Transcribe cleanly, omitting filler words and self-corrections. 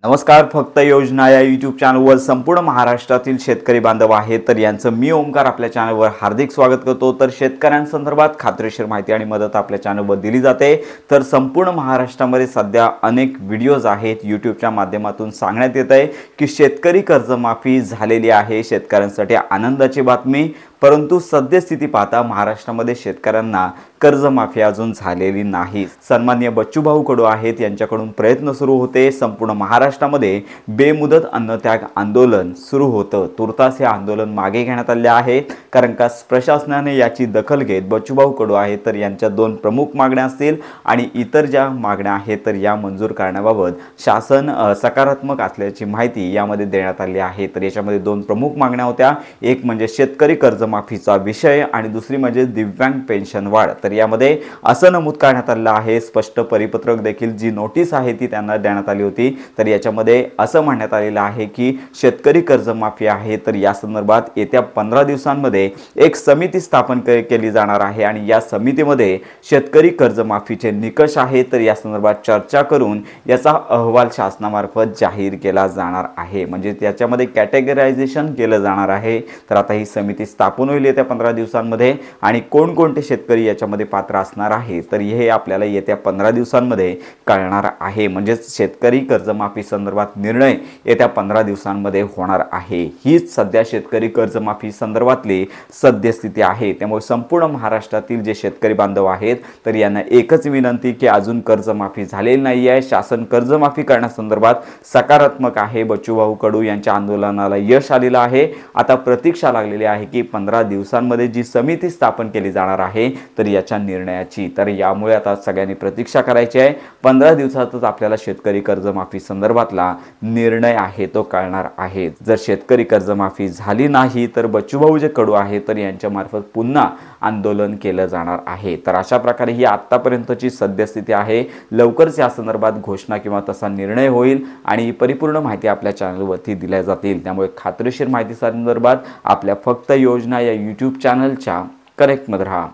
नमस्कार. फक्त योजना या यूट्यूब चॅनलवर संपूर्ण महाराष्ट्रातील शेतकरी बांधव आहेत, तर यांचं मी ओमकार आपल्या चॅनलवर हार्दिक स्वागत करतो. तर शेतकऱ्यांसंदर्भात खात्रीशीर माहिती आणि मदत आपल्या चॅनलवर दिली जाते. तर संपूर्ण महाराष्ट्रामध्ये सध्या अनेक व्हिडिओज आहेत यूट्यूबच्या माध्यमातून सांगण्यात येत आहे की शेतकरी कर्जमाफी झालेली आहे. शेतकऱ्यांसाठी आनंदाची बातमी, परंतु सद्यस्थिती पाहता महाराष्ट्रामध्ये शेतकऱ्यांना कर्जमाफी अजून झालेली नाही. सन्माननीय बच्चूभाऊ कडू आहेत, यांच्याकडून प्रयत्न सुरू होते. संपूर्ण महाराष्ट्रामध्ये बेमुदत अन्नत्याग आंदोलन सुरू होतं. तुर्तास हे आंदोलन मागे घेण्यात आले आहे, कारण का प्रशासनाने याची दखल घेत बच्चूभाऊ कडू आहेत तर यांच्या दोन प्रमुख मागण्या असतील आणि इतर ज्या मागण्या आहेत तर या मंजूर करण्याबाबत शासन सकारात्मक असल्याची माहिती यामध्ये देण्यात आली आहे. तर याच्यामध्ये दोन प्रमुख मागण्या होत्या. एक म्हणजे शेतकरी कर्जमाफीचा विषय आणि दुसरी म्हणजे दिव्यांग पेन्शन वाढ. तर यामध्ये असं नमूद करण्यात आलं आहे, स्पष्ट परिपत्रक देखील जी नोटीस आहे ती त्यांना देण्यात आली होती. तर याच्यामध्ये असं म्हणण्यात आलेलं आहे की शेतकरी कर्जमाफी आहे तर या संदर्भात येत्या 15 दिवसांमध्ये एक समिती स्थापन केली जाणार आहे आणि या समितीमध्ये शेतकरी कर्जमाफीचे निकष आहेत तर या संदर्भात चर्चा करून याचा अहवाल शासनामार्फत जाहीर केला जाणार आहे. म्हणजे त्याच्यामध्ये कॅटेगरायझेशन केलं जाणार आहे. तर आता ही समिती स्थापन होईल येत्या 15 दिवसांमध्ये आणि कोणकोणते शेतकरी याच्यामध्ये पात्र असणार आहे तर हे आपल्याला येत्या 15 दिवसांमध्ये कळणार आहे. म्हणजे शेतकरी कर्जमाफी संदर्भात निर्णय येत्या 15 दिवसांमध्ये होणार आहे. हीच सध्या शेतकरी कर्जमाफी संदर्भातली सद्यस्थिती आहे. त्यामुळे संपूर्ण महाराष्ट्रातील जे शेतकरी बांधव आहेत तर यांना एकच विनंती की अजून कर्जमाफी झालेली नाही आहे. शासन कर्जमाफी करण्यासंदर्भात सकारात्मक आहे. बच्चूभाऊ कडू यांच्या आंदोलनाला यश आलेलं आहे. आता प्रतीक्षा लागलेली आहे की 15 दिवसांमध्ये जी समिती स्थापन केली जाणार आहे तर याच्या निर्णयाची. तर यामुळे आता सगळ्यांनी प्रतीक्षा करायची आहे. 15 दिवसातच आपल्याला शेतकरी कर्जमाफी संदर्भातला निर्णय आहे तो कळणार आहे. जर शेतकरी कर्जमाफी झाली नाही तर बच्चूभाऊ जे कडू आहे तर यांच्या मार्फत पुन्हा आंदोलन केलं जाणार आहे. तर अशा प्रकारे ही आतापर्यंतची सद्यस्थिती आहे. लवकरच या संदर्भात घोषणा किंवा तसा निर्णय होईल आणि परिपूर्ण माहिती आपल्या चॅनलवरती दिल्या जातील. त्यामुळे खात्रीशीर माहिती संदर्भात आपल्या फक्त योजना या यूट्यूब चॅनलच्या कनेक्टमध्ये राहा.